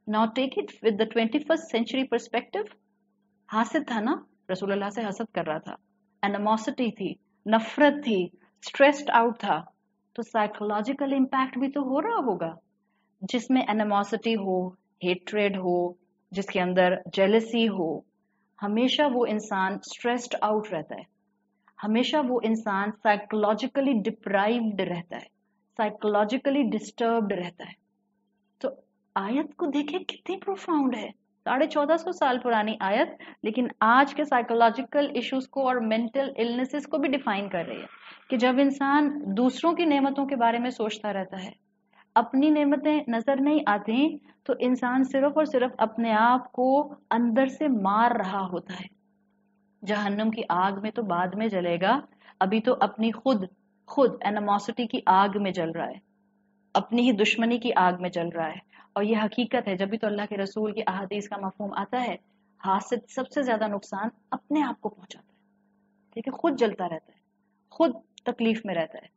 Now take it with the 21st century perspective. Hasid था ना, रसूल अल्लाह से हसद कर रहा था, एनिमोसिटी थी, नफरत थी, स्ट्रेस्ड आउट था, तो साइकोलॉजिकल इम्पैक्ट भी तो हो रहा होगा। जिसमें एनिमोसिटी हो, हेट्रेड हो, जिसके अंदर जेलसी हो, हमेशा वो इंसान स्ट्रेस्ड आउट रहता है, हमेशा वो इंसान साइकोलॉजिकली डिप्राइव्ड रहता है, साइकोलॉजिकली डिस्टर्ब्ड रहता है। तो आयत को देखें कितनी प्रोफाउंड है, 1450 साल पुरानी आयत, लेकिन आज के साइकोलॉजिकल इश्यूज को और मेंटल इलनेसेस को भी डिफाइन कर रही है कि जब इंसान दूसरों की नेमतों के बारे में सोचता रहता है, अपनी नेमतें नजर नहीं आती, तो इंसान सिर्फ और सिर्फ अपने आप को अंदर से मार रहा होता है। जहन्नुम की आग में तो बाद में जलेगा, अभी तो अपनी खुद खुद एनिमोसिटी की आग में जल रहा है, अपनी ही दुश्मनी की आग में जल रहा है। और ये हकीकत है, जब भी तो अल्लाह के रसूल की अहादीस का मफहूम आता है, हासिद सबसे ज्यादा नुकसान अपने आप को पहुंचाता है, ठीक है, खुद जलता रहता है, खुद तकलीफ में रहता है।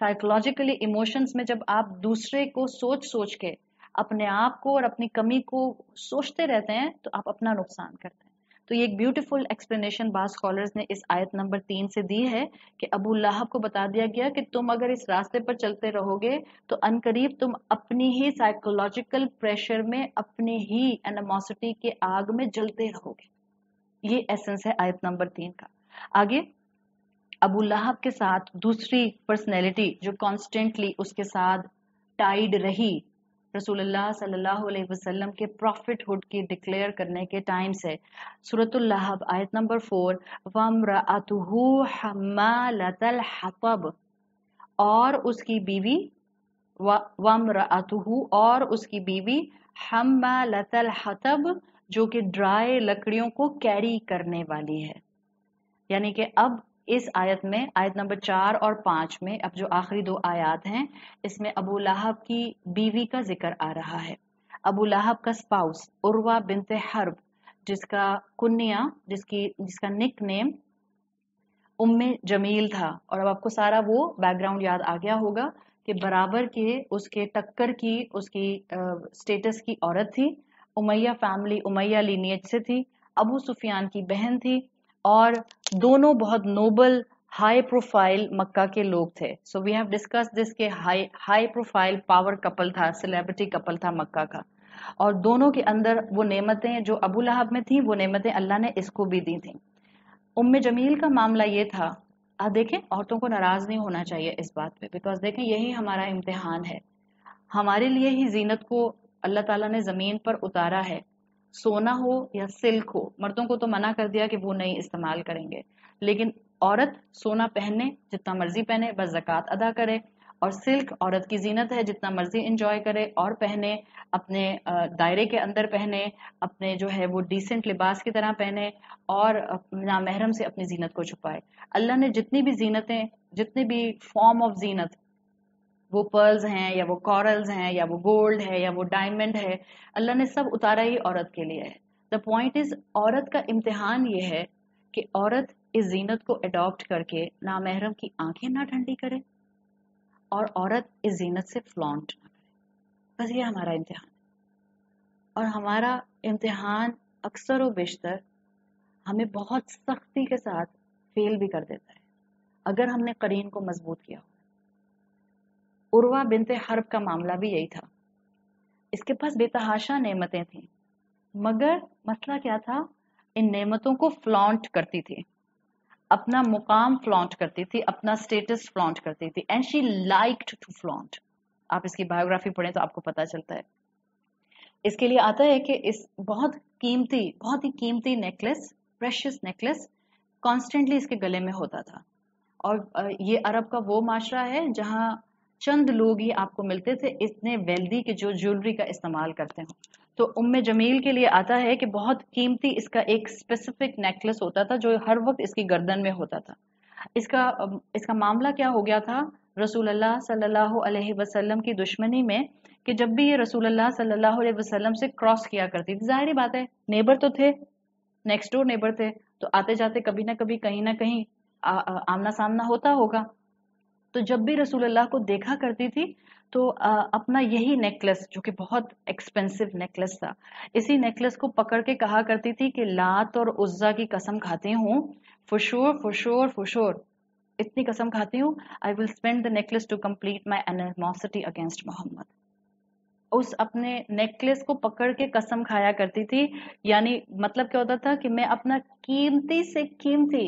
साइकोलॉजिकली इमोशंस में जब आप दूसरे को सोच सोच के अपने आप को और अपनी कमी को सोचते रहते हैं, तो आप अपना नुकसान करते हैं। तो ये एक ब्यूटीफुल एक्सप्लेनेशन बाज स्कॉलर्स ने इस आयत नंबर 3 से दी है कि अबू लाहब को बता दिया गया कि तुम अगर इस रास्ते पर चलते रहोगे तो अनकरीब तुम अपनी ही साइकोलॉजिकल प्रेशर में, अपनी ही एनिमोसिटी के आग में जलते रहोगे। ये एसेंस है आयत नंबर 3 का। आगे अबू लहब के साथ दूसरी पर्सनैलिटी जो कॉन्स्टेंटली उसके साथ टाइड रही रसूलुल्लाह सल्लल्लाहु अलैहि वसल्लम के प्रॉफिटहुड की डिक्लेयर करने के टाइम से, सूरतुल लहब आयत नंबर 4, वम्रअतुहु हम्मालतल हतब, और उसकी बीवी, वम्रअतुहु और उसकी बीवी, हम्मालतल हतब, जो कि ड्राई लकड़ियों को कैरी करने वाली है। यानी कि अब इस आयत में, आयत नंबर 4 और 5 में, अब जो आखिरी 2 आयत हैं, इसमें अबू लहब की बीवी का जिक्र आ रहा है। अबू लहब का स्पाउस उर्वा बिनते हर्ब, जिसका कुन्या, जिसका निक नेम उम्मे जमील था। और अब आपको सारा वो बैकग्राउंड याद आ गया होगा कि बराबर के उसके टक्कर की उसकी स्टेटस की औरत थी, उमैया फैमिली, उमैया लीनियज से थी, अबू सुफियान की बहन थी, और दोनों बहुत नोबल हाई प्रोफाइल मक्का के लोग थे। So we have discuss this के हाई प्रोफाइल पावर कपल था, सेलिब्रिटी कपल था मक्का का, और दोनों के अंदर वो नेमतें जो अबू लहब में थी, वो नेमतें अल्लाह ने इसको भी दी थी। उम्मे जमील का मामला ये था, देखें औरतों को नाराज नहीं होना चाहिए इस बात पे, बिकॉज देखें यही हमारा इम्तिहान है, हमारे लिए ही जीनत को अल्लाह ताला ने जमीन पर उतारा है। सोना हो या सिल्क हो, मर्दों को तो मना कर दिया कि वो नहीं इस्तेमाल करेंगे, लेकिन औरत सोना पहने, जितना मर्जी पहने, बस ज़कात अदा करे, और सिल्क औरत की जीनत है, जितना मर्जी इंजॉय करे और पहने, अपने दायरे के अंदर पहने, अपने जो है वो डिसेंट लिबास की तरह पहने, और नामहरम से अपनी जीनत को छुपाए। अल्लाह ने जितनी भी जीनतें, जितने भी फॉर्म ऑफ जीनत, वो पर्ल्स हैं या वो कॉरल्स हैं या वो गोल्ड है या वो डायमंड है, अल्लाह ने सब उतारा ही औरत के लिए है। द पॉइंट इज, औरत का इम्तिहान ये है कि औरत इस जीनत को अडॉप्ट करके नामहरम की आंखें ना ठंडी करे, और औरत इस जीनत से फ्लॉन्ट ना करे। बस ये हमारा इम्तिहान है। और हमारा इम्तिहान अक्सर व बेशतर हमें बहुत सख्ती के साथ फेल भी कर देता है, अगर हमने करीन को मजबूत किया हो। उर्वा बिनते हर्ब का मामला भी यही था, इसके पास बेतहाशा नेमतें थीं, मगर मसला क्या था, इन नेमतों को फ्लॉन्ट करती थी, अपना मुकाम फ्लॉन्ट करती थी, अपना स्टेटस फ्लॉन्ट करती थी, and she liked to flaunt. आप इसकी बायोग्राफी पढ़ें तो आपको पता चलता है। इसके लिए आता है कि इस बहुत ही कीमती नेकलेस, प्रेशियस नेकलेस, कॉन्स्टेंटली इसके गले में होता था। और ये अरब का वो माशरा है जहाँ चंद लोग ही आपको मिलते थे इतने वेल्दी के जो ज्वेलरी का इस्तेमाल करते हो। तो उम्मे जमील के लिए आता है कि बहुत कीमती इसका एक स्पेसिफिक नेकलेस होता था जो हर वक्त इसकी गर्दन में होता था। इसका मामला क्या हो गया था, रसूलुल्लाह सल्लल्लाहु अलैहि वसल्लम की दुश्मनी में, कि जब भी ये रसूलुल्लाह सल्लल्लाहु अलैहि वसल्लम से क्रॉस किया करती थी, जाहिर बात है नेबर तो थे, नेक्स्ट डोर नेबर थे, तो आते जाते कभी ना कभी कहीं ना कहीं आमना सामना होता होगा। तो जब भी रसूलुल्लाह को देखा करती थी, تو अपना यही नेकलेस जो कि बहुत एक्सपेंसिव नेकलेस था, इसी नेकलेस को पकड़ के कहा करती थी कि लात और उज्जा की कसम खाती हूँ, for sure, इतनी कसम खाती हूँ, I will spend the necklace to complete my animosity against Muhammad. उस अपने नेकलेस को पकड़ के कसम खाया करती थी, यानी मतलब क्या होता था कि मैं अपना कीमती से कीमती,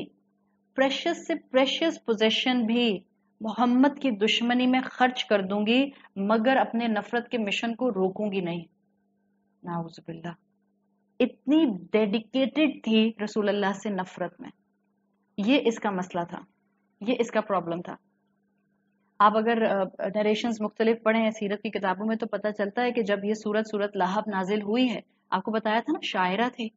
प्रेशियस से प्रेशियस पोजेशन भी मोहम्मद की दुश्मनी में खर्च कर दूंगी, मगर अपने नफरत के मिशन को रोकूंगी नहीं। नाउजुबिल्लाह, इतनी डेडिकेटेड थी रसूल अल्लाह से नफरत में। ये इसका मसला था, ये इसका प्रॉब्लम था। आप अगर नरेशंस मुख्तलिफ पढ़े हैं सीरत की किताबों में तो पता चलता है कि जब ये सूरत लहब नाजिल हुई है, आपको बताया था ना, शायरा थी,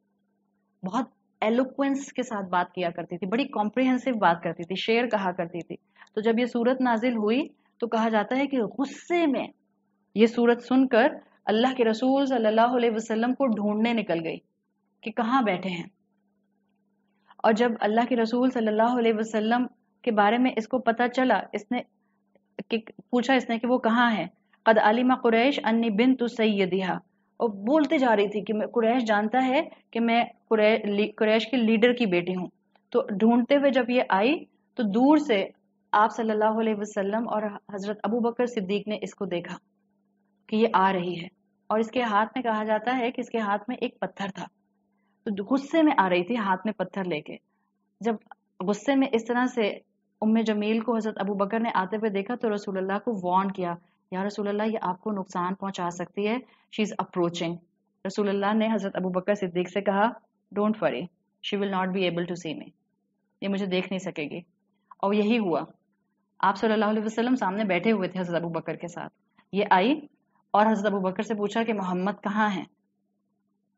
बहुत एलोक्वेंस के साथ बात किया करती थी, बड़ी कॉम्प्रिहेंसिव बात करती थी, शेर कहा करती थी। तो जब ये सूरत नाजिल हुई तो कहा जाता है कि गुस्से में ये सूरत सुनकर अल्लाह के रसूल सल्लल्लाहु अलैहि वसल्लम को ढूंढने निकल गई कि कहाँ बैठे हैं। और जब अल्लाह के रसूल सल्लल्लाहु अलैहि वसल्लम के बारे में इसको पता चला, इसने पूछा इसने कि वो कहाँ है। कद अलिमा कुरैश अन्नी बिन्तु सय्यदिहा, और बोलते जा रही थी कि कुरैश जानता है कि मैं कुरैश के लीडर की बेटी हूँ। तो ढूंढते हुए जब ये आई तो दूर से आप सल्लल्लाहु अलैहि वसल्लम और हजरत अबू बकर सिद्दीक ने इसको देखा कि ये आ रही है, और इसके हाथ में कहा जाता है कि इसके हाथ में एक पत्थर था। तो गुस्से में आ रही थी हाथ में पत्थर लेके। जब गुस्से में इस तरह से उम्मे जमील को हजरत अबू बकर ने आते हुए देखा तो रसूलुल्लाह को वार्न किया, या रसूलुल्लाह ये आपको नुकसान पहुंचा सकती है, शी इज अप्रोचिंग। रसूलुल्लाह ने हजरत अबू बकर सिद्दीक से कहा, don't worry, she will not be able to see me, ये मुझे देख नहीं सकेगी। और यही हुआ। आप सल्लल्लाहु अलैहि वसल्लम सामने बैठे हुए थे हजरत अबू बकर के साथ, ये आई और हजरत अबू बकर से पूछा कि मोहम्मद कहाँ है।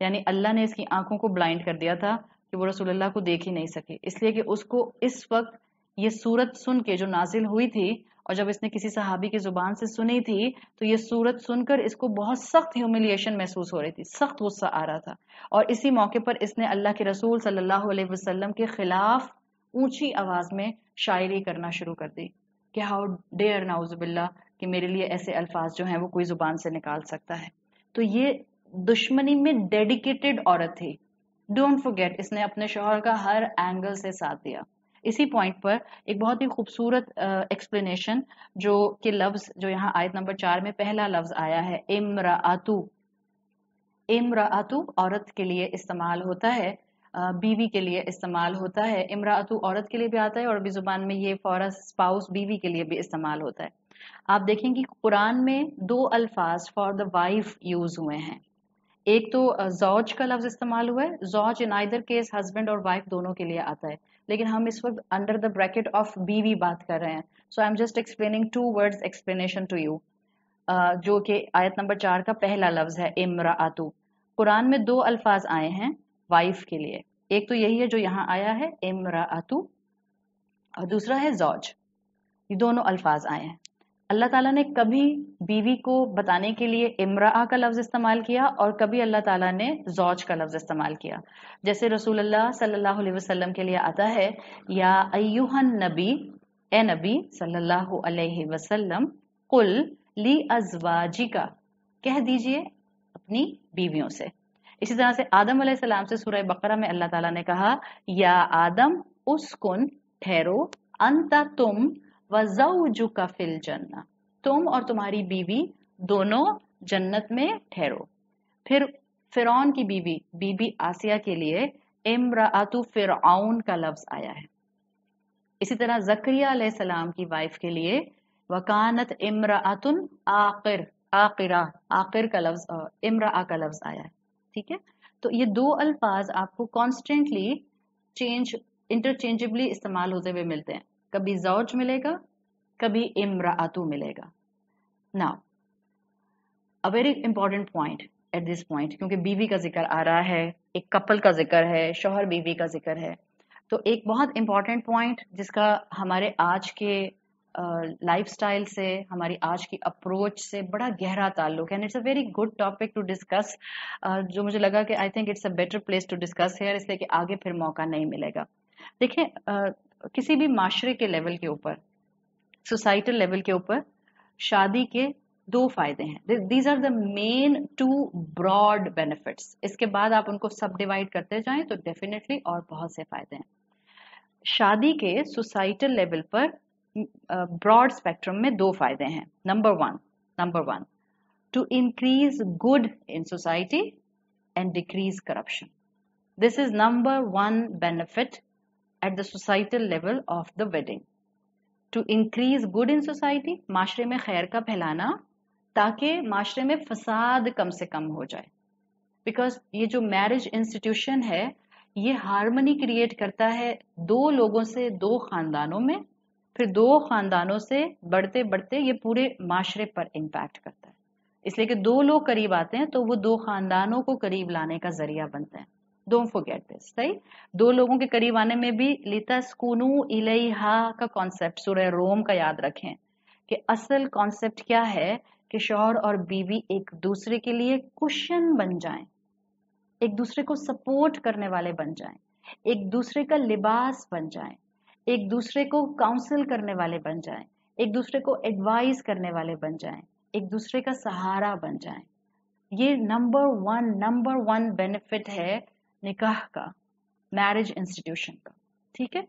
यानी अल्लाह ने इसकी आंखों को ब्लाइंड कर दिया था कि वो रसूलुल्लाह को देख ही नहीं सके, इसलिए कि उसको इस वक्त ये सूरत सुन के जो नाजिल हुई थी, और जब इसने किसी सहाबी की जुबान से सुनी थी तो ये सूरत सुनकर इसको बहुत सख्त ह्यूमिलिएशन महसूस हो रही थी, सख्त गुस्सा आ रहा था। और इसी मौके पर इसने अल्लाह के रसूल सल्लल्लाहु अलैहि वसल्लम के खिलाफ ऊंची आवाज में शायरी करना शुरू कर दी कि हाउ डेयर नाउजुबिल्ला, कि मेरे लिए ऐसे अल्फाज जो हैं वो कोई जुबान से निकाल सकता है। तो ये दुश्मनी में डेडिकेटेड औरत थी। डोंट फॉरगेट, इसने अपने शौहर का हर एंगल से साथ दिया। इसी पॉइंट पर एक बहुत ही खूबसूरत एक्सप्लेनेशन जो कि लफ्ज जो यहाँ आयत नंबर 4 में पहला लफ्ज आया है, इमराअतु। इमराअतु औरत के लिए इस्तेमाल होता है, बीवी के लिए इस्तेमाल होता है। इमराअतु औरत के लिए भी आता है और अरबी जुबान में ये फॉर स्पाउस, बीवी के लिए भी इस्तेमाल होता है। आप देखेंगे कुरान में 2 अल्फाज फॉर द वाइफ यूज हुए हैं। एक तो जौज का लफ्ज इस्तेमाल हुआ है, जौज इन आइदर केस हस्बैंड और वाइफ दोनों के लिए आता है, लेकिन हम इस वक्त अंडर द ब्रैकेट ऑफ बीवी बात कर रहे हैं। So I am just explaining 2 words explanation to you, जो कि आयत नंबर 4 का पहला लफ्ज है इमराअतु। कुरान में 2 अल्फाज आए हैं वाइफ के लिए, एक तो यही है जो यहाँ आया है इमराअतु, और दूसरा है जौज। ये दोनों अल्फाज आए हैं। अल्लाह ताला ने कभी बीवी को बताने के लिए इमराआ का लफ्ज इस्तेमाल किया और कभी अल्लाह ताला ने जौज का लफ्ज इस्तेमाल किया। जैसे रसूलुल्लाह सल्लल्लाहु अलैहि वसल्लम के लिए आता है, या अय्युहन नबी, ए नबी सल्लल्लाहु अलैहि वसल्लम, कुल ली अज़वाजिका, कह दीजिए अपनी बीवियों से। इसी तरह से आदम अलैहिस्सलाम से सूरह बकरा में अल्लाह ताला ने कहा, या आदम उस्कुन, ठहरो, अंता तुम, वज़ौजुका फिल जन्नह, तुम और तुम्हारी बीवी दोनों जन्नत में ठहरो। फिर फिरौन की बीवी, बीबी आसिया के लिए इमराअतु फिरऔन का लफ्ज आया है। इसी तरह जकरिया अलैहिस्सलाम की वाइफ के लिए वकानत इमराअतुन आकिर, आकिरा, आकिर का लफ्ज, इमराअ का लफ्ज आया है। ठीक है, तो ये 2 अल्फाज आपको कॉन्स्टेंटली इंटरचेंजेबली इस्तेमाल होते हुए मिलते हैं, कभी जौज मिलेगा, कभी इमराअतु मिलेगा। Now a very important point at this point, क्योंकि बीवी का जिक्र आ रहा है, एक कपल का जिक्र है, शौहर बीवी का जिक्र है, तो एक बहुत इंपॉर्टेंट पॉइंट जिसका हमारे आज के लाइफस्टाइल से, हमारी आज की अप्रोच से बड़ा गहरा ताल्लुक है, and it's a very good topic to discuss, जो मुझे लगा कि I think it's a better place to discuss here, इसलिए कि आगे फिर मौका नहीं मिलेगा। देखें, किसी भी माशरे के लेवल के ऊपर, सोसाइटल लेवल के ऊपर शादी के दो फायदे हैं. These are the main two broad benefits. इसके बाद आप उनको सब डिवाइड करते जाएं तो डेफिनेटली और बहुत से फायदे हैं. शादी के सोसाइटल लेवल पर ब्रॉड स्पेक्ट्रम में दो फायदे हैं. Number one to increase good in society and decrease corruption. This is number one benefit at the societal level of the wedding. To increase good in society, माशरे में खैर का फैलाना ताकि माशरे में फसाद कम से कम हो जाए. बिकॉज ये जो मैरिज इंस्टीट्यूशन है ये हार्मनी क्रिएट करता है दो लोगों से दो खानदानों में, फिर दो खानदानों से बढ़ते बढ़ते ये पूरे माशरे पर इम्पैक्ट करता है. इसलिए कि दो लोग करीब आते हैं तो वो दो खानदानों को करीब लाने का जरिया बनते हैं. Don't forget this. सही, दो लोगों के करीब आने में भी लितस्कुनु इलैहा का कॉन्सेप्ट सूरह रोम का याद रखें कि असल कॉन्सेप्ट क्या है कि शौहर और बीवी एक दूसरे के लिए कुशन बन जाएं, एक दूसरे को सपोर्ट करने वाले बन जाएं, एक दूसरे का लिबास बन जाएं, एक दूसरे को काउंसिल करने वाले बन जाएं, एक दूसरे को एडवाइस करने वाले बन जाएं, एक दूसरे का सहारा बन जाएं. ये नंबर वन बेनिफिट है निकाह का, मैरिज इंस्टीट्यूशन का. ठीक है,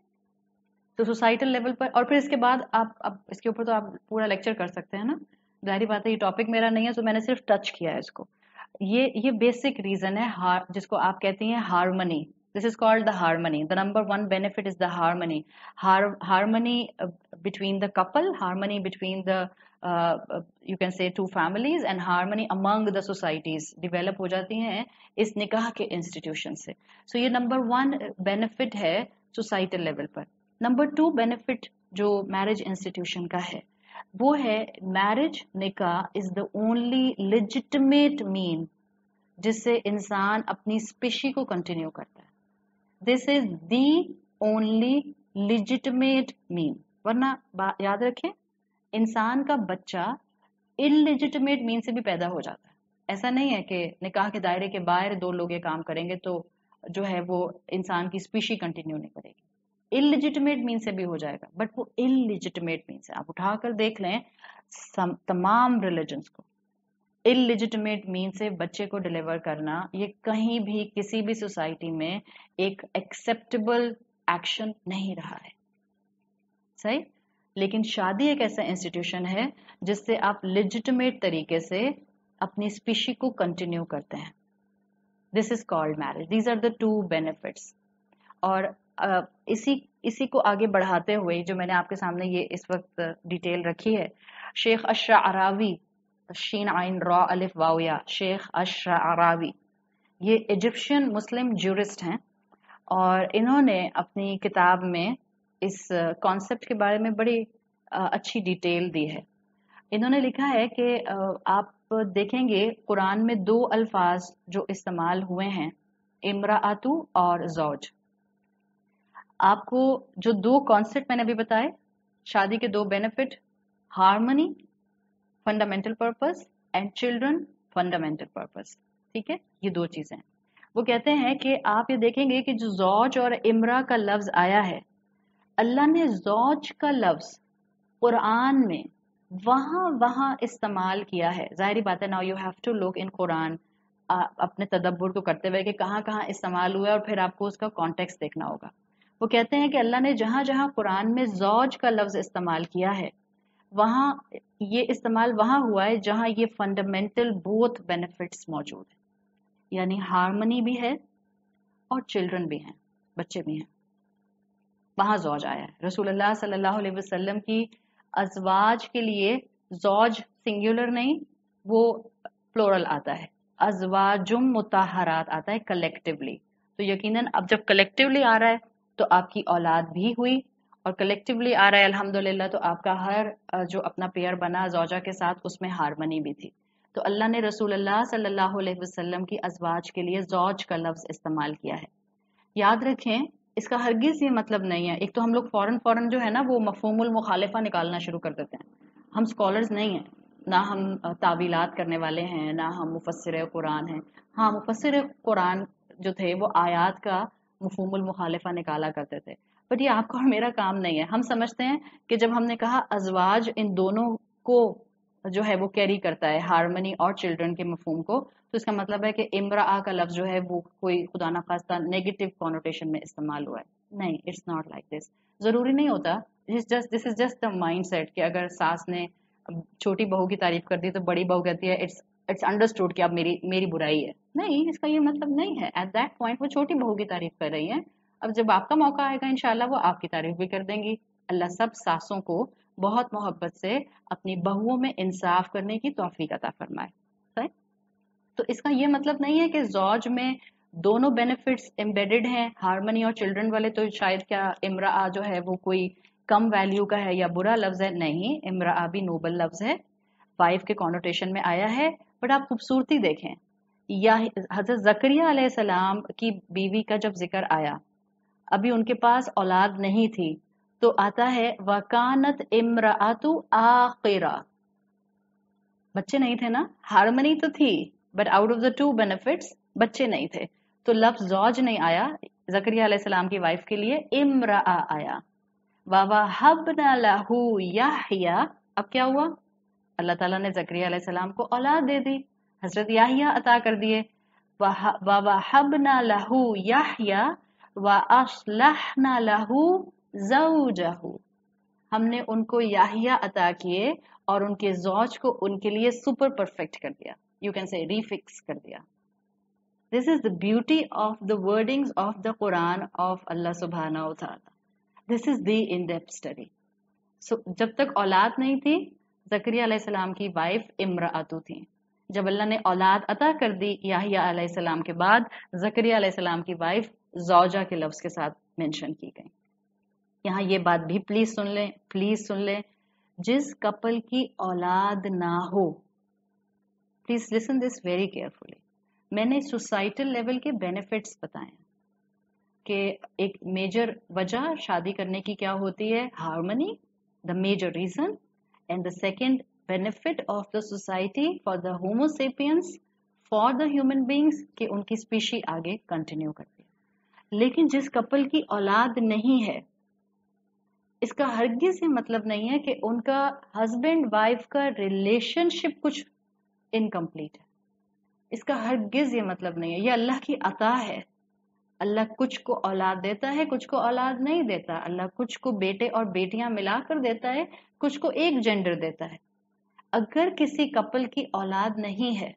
तो सोसाइटल लेवल पर. और फिर इसके बाद आप इसके ऊपर तो आप पूरा लेक्चर कर सकते हैं ना, जाहिर बात है ये टॉपिक मेरा नहीं है तो मैंने सिर्फ टच किया है इसको. ये बेसिक रीजन है जिसको आप कहती हैं harmony. This is called the harmony. The number one benefit is the harmony. Harmony between the couple, harmony between the you can say two families and harmony among the societies develop हो जाती हैं इस निकाह के institution से. सो ये number one benefit है societal level पर. नंबर टू बेनिफिट जो मैरिज इंस्टीट्यूशन का है वो है मैरिज निकाह is the only legitimate mean जिससे इंसान अपनी स्पीशी को कंटिन्यू करता है. This is the only legitimate mean. वरना याद रखें इंसान का बच्चा इनलेजिटिमेट मीन से भी पैदा हो जाता है. ऐसा नहीं है कि निकाह के दायरे के बाहर दो लोग ये काम करेंगे तो जो है वो इंसान की स्पीशी कंटिन्यू नहीं करेगी. इललिजिटिमेट मीन से भी हो जाएगा, बट वो इललिजिटिमेट मीन से आप उठाकर देख लें तमाम रिलीजन्स को, इललिजिटिमेट मीन से बच्चे को डिलीवर करना ये कहीं भी किसी भी सोसाइटी में एक एक्सेप्टेबल एक्शन नहीं रहा है. सही, लेकिन शादी एक ऐसा इंस्टीट्यूशन है जिससे आप लेजिटिमेट तरीके से अपनी स्पीशी को कंटिन्यू करते हैं. This is called marriage. These are the two benefits. और इसी को आगे बढ़ाते हुए जो मैंने आपके सामने ये इस वक्त डिटेल रखी है, शेख अश्शअरावी, शीन आइन रॉ अलिफ वाओया, शेख अश्शअरावी ये इजिप्शियन मुस्लिम ज्यूरिस्ट हैं और इन्होंने अपनी किताब में इस कॉन्सेप्ट के बारे में बड़ी अच्छी डिटेल दी है. इन्होंने लिखा है कि आप देखेंगे कुरान में दो अल्फाज जो इस्तेमाल हुए हैं, इमराअतु और ज़ौज. आपको जो दो कॉन्सेप्ट मैंने अभी बताए, शादी के दो benefit, harmony fundamental purpose and children fundamental purpose. ठीक है, ये दो चीजें. वो कहते हैं कि आप ये देखेंगे कि जो ज़ौज और इमरा का लफ्ज आया है, अल्लाह ने ज़ौज का लफ्ज कुरान में वहां इस्तेमाल किया है. जाहिर बात है, now you have to look in Quran, अपने तदब्बुर को करते हुए कि कहाँ कहाँ इस्तेमाल हुआ है और फिर आपको उसका कॉन्टेक्स्ट देखना होगा. वो कहते हैं कि अल्लाह ने जहां जहां कुरान में ज़ौज का लफ्ज इस्तेमाल किया है वहां ये इस्तेमाल वहां हुआ है जहां ये फंडामेंटल बोथ बेनिफिट्स मौजूद है, यानी हार्मनी भी है और चिल्ड्रन भी हैं, बच्चे भी हैं. वहां ज़ौज आया है. रसूलुल्लाह सल्लल्लाहु अलैहि वसल्लम की अज़वाज के लिए ज़ौज सिंगुलर नहीं, वो प्लूरल आता है, अज़वाजुम मुताहरात आता है कलेक्टिवली. तो यकीनन अब जब कलेक्टिवली आ रहा है तो आपकी औलाद भी हुई और कलेक्टिवली आ रहा है अल्हम्दुलिल्लाह, तो आपका हर जो अपना पेयर बना ज़ौजा के साथ उसमें हार्मनी भी थी. तो अल्लाह ने रसूलुल्लाह सल्लल्लाहु अलैहि वसल्लम की अज़वाज के लिए ज़ौज का लफ्ज इस्तेमाल किया है. याद रखें इसका हरगिज ये मतलब नहीं है, एक तो हम लोग फौरन जो है ना वो मफहूमुल मुखालिफा निकालना शुरू कर देते हैं. हम स्कॉलर्स नहीं हैं, ना हम तावीलात करने वाले हैं, ना हम मुफस्सिर कुरान हैं. हाँ, मुफस्सिर कुरान जो थे वो आयात का मफहूमुल मुखालिफा निकाला करते थे, बट ये आपका और मेरा काम नहीं है. हम समझते हैं कि जब हमने कहा अज़वाज इन दोनों को जो है वो कैरी करता है हार्मनी और चिल्ड्रन के मफहूम को, तो इसका मतलब है कि इम्रा का लफ्ज जो है वो कोई खुदा ना खास्ता नेगेटिव कॉनोटेशन में इस्तेमाल हुआ है। नहीं, इट्स नॉट लाइक दिस। जरूरी नहीं होता, this is just the mind set कि अगर सास ने छोटी बहू की तारीफ कर दी तो बड़ी बहू कहती है इट्स अंडरस्टूड कि अब मेरी मेरी बुराई है। नहीं, इसका ये मतलब नहीं है। एट दैट पॉइंट वो छोटी बहू की तारीफ कर रही है। अब जब आपका मौका आएगा इंशाल्लाह वो आपकी तारीफ भी कर देंगी। अल्लाह सब सासों को बहुत मोहब्बत से अपनी बहुओं में इंसाफ करने की तौफीक अता फरमाए। सही? तो इसका ये मतलब नहीं है कि जौज में दोनों बेनिफिट्स एम्बेडेड हैं, हार्मनी और चिल्ड्रन वाले, तो शायद क्या इमरा जो है वो कोई कम वैल्यू का है या बुरा लफ्ज है। नहीं, इमरा भी नोबल लफ्ज है, वाइफ के कॉनोटेशन में आया है। बट आप खूबसूरती देखें, या हजरत जकरिया अलैहिस्सलाम की बीवी का जब जिक्र आया, अभी उनके पास औलाद नहीं थी, तो आता है वकानत इमरातु आखिरा, बच्चे नहीं थे ना, हार्मनी तो थी but out of the two benefits बच्चे नहीं थे, तो लफ्ज जौज नहीं आया जकरिया अलैहिस्सलाम की वाइफ के लिए, इमरा आया। ववहबना लहू याहया, अब क्या हुआ, अल्लाह ताला ने जकरिया अलैहिस्सलाम को औलाद दे दी, हजरत याहिया अता कर दिए। ववहबना लहू याहया व अस्लहना लहू ज़ौजहू, हमने उनको याहिया अता किए और उनके जौज को उनके लिए सुपर परफेक्ट कर दिया, यू कैन से रीफिक्स कर दिया। This is the beauty of the wordings of the Quran of Allah सुब्हानहू व तआला। This is the in depth study. So जब तक औलाद नहीं थी, जकरिया अलैहिस्सलाम की वाइफ इमरातु थी। जब अल्लाह ने औलाद अता कर दी याहिया अलैहिस्सलाम के बाद, जकरिया अलैहिस्सलाम की वाइफ जौजा के लफ्ज के साथ मेंशन की गई। यहाँ ये बात भी प्लीज सुन लें, प्लीज सुन लें, जिस कपल की औलाद ना हो, please listen this very carefully. मैंने सोसाइटल लेवल के बेनिफिट्स बताए कि एक मेजर वजह शादी करने की क्या होती है, harmony, the major reason, and the second benefit of the society for the homo sapiens, for the human beings, कि उनकी स्पीशी आगे कंटिन्यू करती है। लेकिन जिस कपल की औलाद नहीं है, इसका हरगिज ये मतलब नहीं है कि उनका हस्बैंड वाइफ का रिलेशनशिप कुछ इनकम्प्लीट है। इसका हरगिज ये मतलब नहीं है, ये अल्लाह की अता है। अल्लाह कुछ को औलाद देता है, कुछ को औलाद नहीं देता। अल्लाह कुछ को बेटे और बेटियां मिलाकर देता है, कुछ को एक जेंडर देता है। अगर किसी कपल की औलाद नहीं है,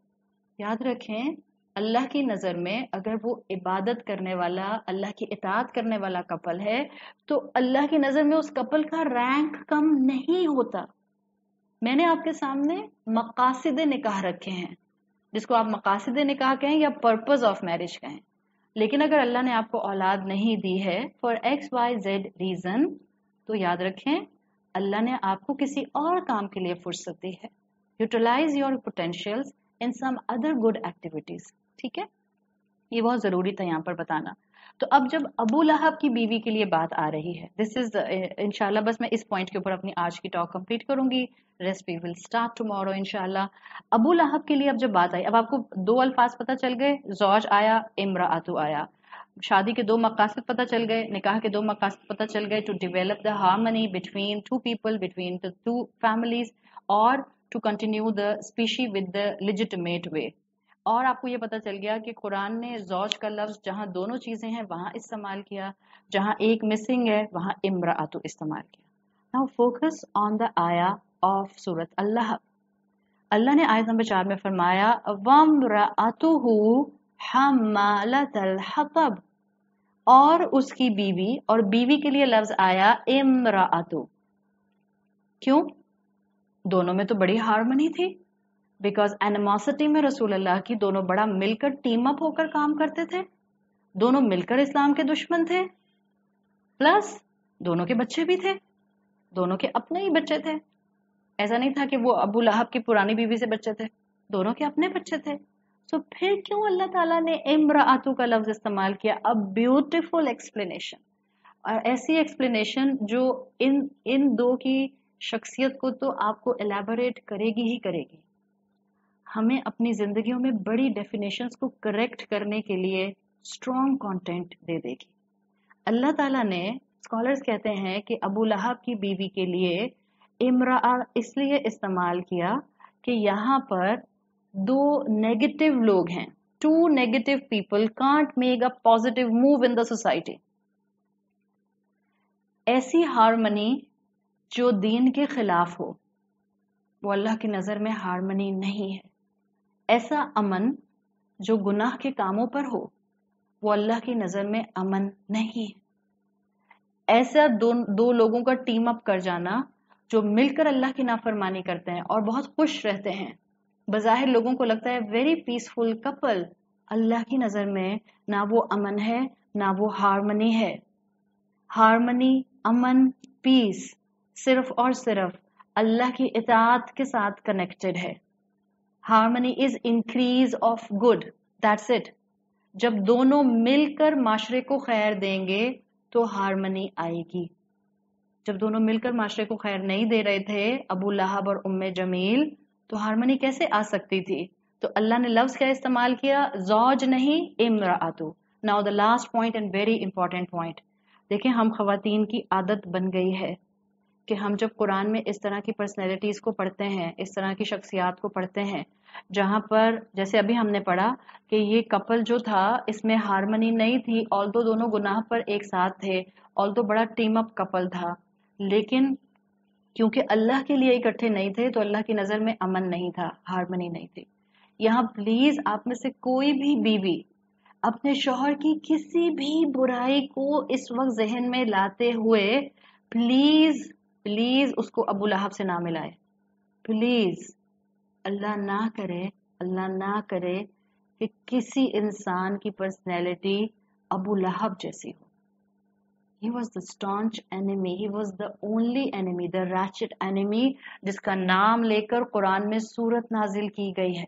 याद रखें, अल्लाह की नजर में अगर वो इबादत करने वाला, अल्लाह की इताअत करने वाला कपल है, तो अल्लाह की नजर में उस कपल का रैंक कम नहीं होता। मैंने आपके सामने मकासिद निकाह रखे हैं, जिसको आप मकासिद निकाह कहें या पर्पस ऑफ मैरिज कहें। लेकिन अगर अल्लाह ने आपको औलाद नहीं दी है फॉर XYZ रीजन, तो याद रखें अल्लाह ने आपको किसी और काम के लिए फुर्सत दी है। Utilise your potentials in some other good activities. ठीक है, ये बहुत जरूरी था यहाँ पर बताना। तो अब जब अबू लहब की बीवी के लिए बात आ रही है, दिस इज इंशाल्लाह, बस मैं इस पॉइंट के ऊपर अपनी आज की टॉक कंप्लीट करूंगी, rest we will start tomorrow इंशाल्लाह। अबू लहब के लिए अब जब बात आई, अब आपको दो अल्फाज पता चल गए, जौज आया, इमरातु आया, शादी के दो मकासद पता चल गए, निकाह के दो मकासद पता चल गए, to develop the harmony between two people, between the two families, और to continue the species with the legitimate way. और आपको ये पता चल गया कि कुरान ने जौज का लफ्ज जहां दोनों चीजें हैं वहां इस्तेमाल किया, जहां एक मिसिंग है वहां इमरातु इस्तेमाल किया। नाउ फोकस ऑन द आया ऑफ सूरत अल्लाह। अल्लाह ने आयत नंबर 4 में फरमाया वम्राअतुहु हम्मालतल हतब, और उसकी बीवी, और बीवी के लिए लफ्ज आया इमराअतु। क्यों? दोनों में तो बड़ी हार्मनी थी, बिकॉज एनिमोसिटी में रसूल अल्लाह की दोनों बड़ा मिलकर टीम अप होकर काम करते थे, दोनों मिलकर इस्लाम के दुश्मन थे, प्लस दोनों के बच्चे भी थे, दोनों के अपने ही बच्चे थे। ऐसा नहीं था कि वो अबू लहब की पुरानी बीवी से बच्चे थे, दोनों के अपने बच्चे थे। सो फिर क्यों अल्लाह ताला ने इमरातु का लफ्ज इस्तेमाल किया? अ ब्यूटीफुल एक्सप्लेनेशन, और ऐसी एक्सप्लेनेशन जो इन इन दो की शख्सियत को तो आपको एलैबोरेट करेगी ही करेगी, हमें अपनी जिंदगियों में बड़ी डेफिनेशंस को करेक्ट करने के लिए स्ट्रॉन्ग कंटेंट दे देगी। अल्लाह ताला ने, स्कॉलर्स कहते हैं कि अबू लहब की बीवी के लिए इमरा इसलिए इस्तेमाल किया کہ यहाँ पर दो नेगेटिव लोग हैं, two negative people can't make a positive move in the society. ऐसी हारमनी जो दीन के खिलाफ हो वो अल्लाह की नजर में हारमनी नहीं है। ऐसा अमन जो गुनाह के कामों पर हो वो अल्लाह की नजर में अमन नहीं है। ऐसा दो लोगों का टीम अप कर जाना जो मिलकर अल्लाह की नाफरमानी करते हैं और बहुत खुश रहते हैं, बज़ाहिर लोगों को लगता है वेरी पीसफुल कपल, अल्लाह की नजर में ना वो अमन है ना वो हारमनी है। हारमनी, अमन, पीस सिर्फ और सिर्फ अल्लाह की इताअत के साथ कनेक्टेड है। Harmony is increase of good, that's it. जब दोनों मिलकर माशरे को खैर देंगे तो हारमनी आएगी। जब दोनों मिलकर माशरे को खैर नहीं दे रहे थे, अबू लहब और उम्मे जमील, तो हारमनी कैसे आ सकती थी? तो अल्लाह ने लफ्ज क्या इस्तेमाल किया? जौज नहीं, इमराअतु। Now the last point and very important point. देखें, हम खवातीन की आदत बन गई है कि हम जब कुरान में इस तरह की पर्सनैलिटीज को पढ़ते हैं, इस तरह की शख्सियात को पढ़ते हैं, जहां पर जैसे अभी हमने पढ़ा कि ये कपल जो था इसमें हारमनी नहीं थी, ऑल्दो दोनों गुनाह पर एक साथ थे, ऑल्दो बड़ा टीम अप कपल था, लेकिन क्योंकि अल्लाह के लिए इकट्ठे नहीं थे तो अल्लाह की नजर में अमन नहीं था, हारमनी नहीं थी। यहाँ प्लीज आप में से कोई भी बीवी अपने शौहर की किसी भी बुराई को इस वक्त जहन में लाते हुए प्लीज प्लीज उसको अबू लहब से ना मिलाए। प्लीज, अल्लाह ना करे कि किसी इंसान की पर्सनैलिटी अबू लहब जैसी हो। He was the staunch enemy, he was the only enemy, the ratchet enemy, जिसका नाम लेकर कुरान में सूरत नाजिल की गई है।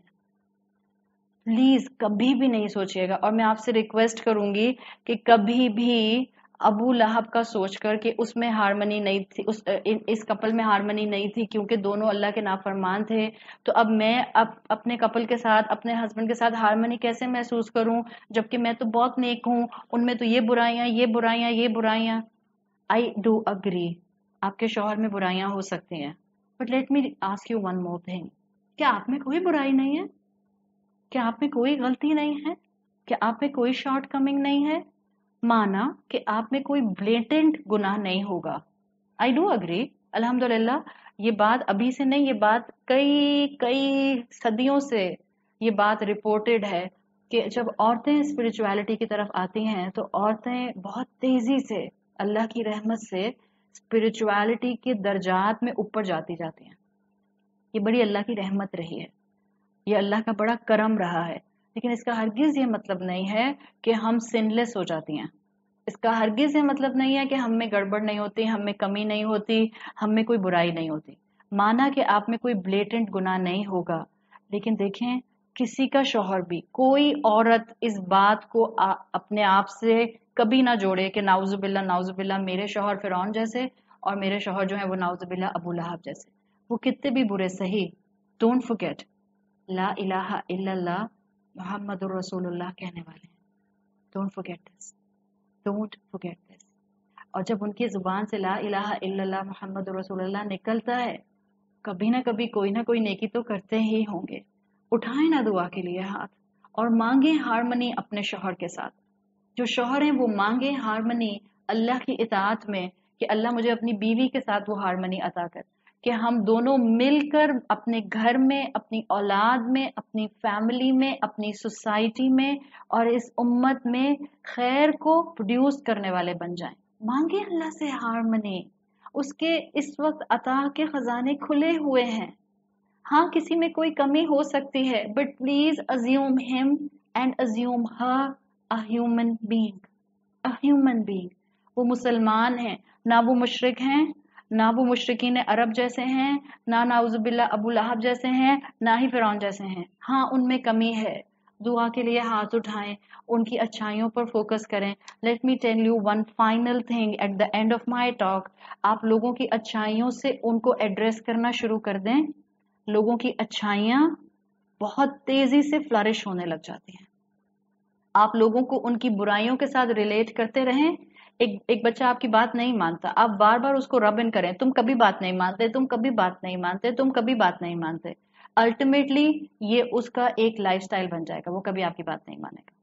प्लीज कभी भी नहीं सोचिएगा, और मैं आपसे रिक्वेस्ट करूंगी कि कभी भी अबू लहब का सोचकर कि उसमें हारमनी नहीं थी, इस कपल में हारमनी नहीं थी क्योंकि दोनों अल्लाह के नाफरमान थे, तो अब मैं अपने कपल के साथ, अपने हस्बैंड के साथ हारमनी कैसे महसूस करूं, जबकि मैं तो बहुत नेक हूं, उनमें तो ये बुराइयां। आई डू अग्री, आपके शौहर में बुराइयां हो सकती हैं, but let me ask you one more thing, क्या आप में कोई बुराई नहीं है? क्या आप में कोई गलती नहीं है? क्या आप में कोई शॉर्ट कमिंग नहीं है? माना कि आप में कोई ब्लेटेंट गुनाह नहीं होगा, आई डू अग्री, अल्हम्दुलिल्लाह, ये बात अभी से नहीं, ये बात कई कई सदियों से ये बात रिपोर्टेड है कि जब औरतें स्पिरिचुअलिटी की तरफ आती हैं तो औरतें बहुत तेजी से अल्लाह की रहमत से स्पिरिचुअलिटी के दर्जात में ऊपर जाती हैं। ये बड़ी अल्लाह की रहमत रही है, ये अल्लाह का बड़ा करम रहा है, लेकिन इसका हरगिज ये मतलब नहीं है कि हम सिनलेस हो जाती हैं। इसका हरगिज ये मतलब नहीं है कि हम में गड़बड़ नहीं होती, हम में कमी नहीं होती, हम में कोई बुराई नहीं होती। माना कि आप में कोई ब्लेटेंट गुनाह नहीं होगा, लेकिन देखें, किसी का शौहर भी, कोई औरत इस बात को अपने आप से कभी ना जोड़े कि नाउजुबिल्ला मेरे शौहर फिरौन जैसे और मेरे शौहर जो है वो नाउजुबिल्ला अबू लहब जैसे। वो कितने भी बुरे सही, डोंट फॉरगेट ला इलाहा इल्लल्लाह मुहम्मदुर रसूलुल्लाह कहने वाले हैं। Don't forget this, don't forget this. और जब उनकी जुबान से ला इलाहा इल्लल्लाह मुहम्मदुर रसूलुल्लाह निकलता है, कभी ना कभी कोई ना कोई नेकी तो करते ही होंगे। उठाएं ना दुआ के लिए हाथ और मांगे हारमनी अपने शौहर के साथ। जो शौहर हैं वो मांगे हारमनी अल्लाह की इताअत में कि अल्लाह मुझे अपनी बीवी के साथ वो हारमनी अता कर, कि हम दोनों मिलकर अपने घर में, अपनी औलाद में, अपनी फैमिली में, अपनी सोसाइटी में और इस उम्मत में खैर को प्रोड्यूस करने वाले बन जाएं। मांगे अल्लाह से हारमनी, उसके इस वक्त अता के खजाने खुले हुए हैं। हाँ, किसी में कोई कमी हो सकती है, but please assume him and assume her a human being, a human being. वो मुसलमान हैं, ना वो मुशरिक हैं, ना वो मुशरिकीन अरब जैसे हैं, ना नाउजुबिल्ला अबू लहब जैसे हैं, ना ही फिरौन जैसे हैं। हाँ, उनमें कमी है, दुआ के लिए हाथ उठाएं, उनकी अच्छाइयों पर फोकस करें। Let me tell you one final thing at the end of my talk, आप लोगों की अच्छाइयों से उनको एड्रेस करना शुरू कर दें, लोगों की अच्छाइयां बहुत तेजी से फ्लरिश होने लग जाती हैं। आप लोगों को उनकी बुराइयों के साथ रिलेट करते रहें। एक बच्चा आपकी बात नहीं मानता, आप बार बार उसको रब इन करें, तुम कभी बात नहीं मानते, तुम कभी बात नहीं मानते, तुम कभी बात नहीं मानते। अल्टीमेटली ये उसका एक लाइफस्टाइल बन जाएगा, वो कभी आपकी बात नहीं मानेगा।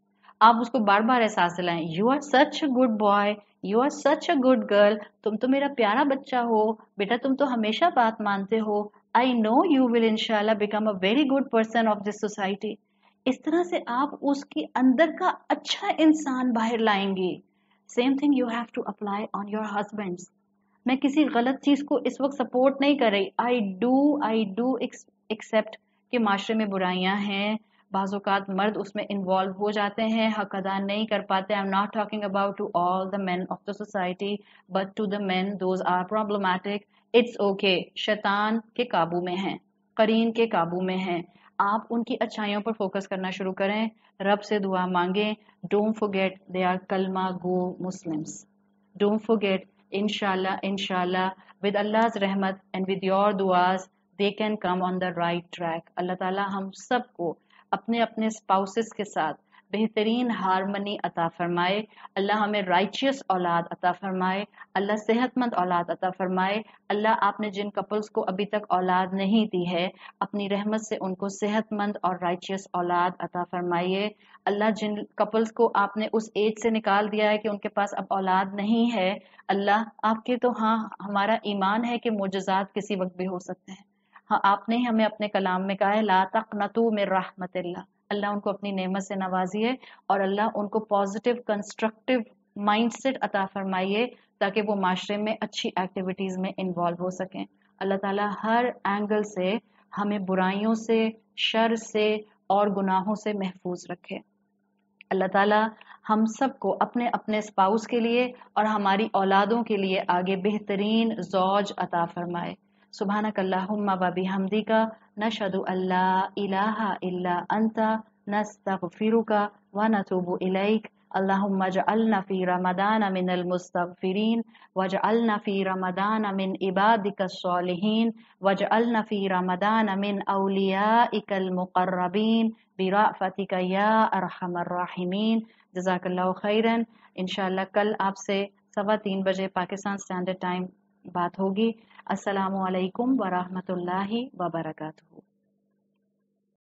आप उसको बार बार एहसास दिलाएं, you are such a good boy, you are such a good girl, तुम तो मेरा प्यारा बच्चा हो बेटा, तुम तो हमेशा बात मानते हो, आई नो यू विल इंशाल्लाह become a very good person of this society. इस तरह से आप उसके अंदर का अच्छा इंसान बाहर लाएंगे। Same thing you have to apply on your husbands. मैं किसी गलत चीज को इस वक्त सपोर्ट नहीं कर रही, आई डू एक्सेप्ट कि माशरे में बुराइयां हैं, बाज़ मर्द उसमें इन्वॉल्व हो जाते हैं, हक अदा नहीं कर पाते। I am not talking about to all the men of the society but to the men those are problematic. It's okay, शैतान के काबू में हैं, करीन के काबू में हैं। आप उनकी अच्छाइयों पर फोकस करना शुरू करें, रब से दुआ मांगें। डोंट फॉरगेट दे आर कलमा go Muslims, don't forget. Inshallah, with Allah's rahmat and with your duas, they can come on the right track. अल्लाह ताला हम सबको अपने अपने स्पाउसेस के साथ बेहतरीन हारमनी अता फरमाए। अल्लाह हमें राइचियस औलाद अता फरमाए, अल्लाह सेहतमंद औलाद अता फरमाए। अल्लाह आपने जिन कपल्स को अभी तक औलाद नहीं दी है, अपनी रहमत से उनको सेहतमंद और राइचियस औलाद अता फरमाइए। अल्लाह जिन कपल्स को आपने उस एज से निकाल दिया है कि उनके पास अब औलाद नहीं है, अल्लाह आपके तो हाँ हमारा ईमान है कि मोजज़ात किसी वक्त भी हो सकते हैं। हाँ, आपने हमें अपने कलाम में कहा है ला तक़नतू मिन रहमतिल्लाह। अल्लाह उनको अपनी नेमत से नवाजिए और अल्लाह उनको पॉजिटिव कंस्ट्रक्टिव माइंडसेट अता फरमाइए ताकि वो माशरे में अच्छी एक्टिविटीज में इन्वॉल्व हो सकें। अल्लाह ताला हर एंगल से हमें बुराइयों से, शर से और गुनाहों से महफूज रखे। अल्लाह ताला हम सबको अपने अपने स्पाउस के लिए और हमारी औलादों के लिए आगे बेहतरीन ज़ौज अता फरमाए। सुब्हानक अल्लाहुम्मा व बिहम्दिका नशहदु अल्ला इलाहा इल्ला अंता नस्तगफिरुका व नतूबु इलैक। अल्लाहुम्मा जअलना फी रमदान मिनल मुस्तगफिरीन वजअलना फी रमदान मिन इबादिकस सालिहीन वजअलना फी रमदान मिन औलियाइकल मुक़र्रबीन बिरअफ़तिका या अरहमर राहिमीन। जज़ाकल्लाहु खैरन। इंशाअल्लाह कल आपसे 3:15 बजे पाकिस्तान स्टैंडर्ड टाइम बात होगी। अस्सलामु अलैकुम व रहमतुल्लाहि व बरकातुहू।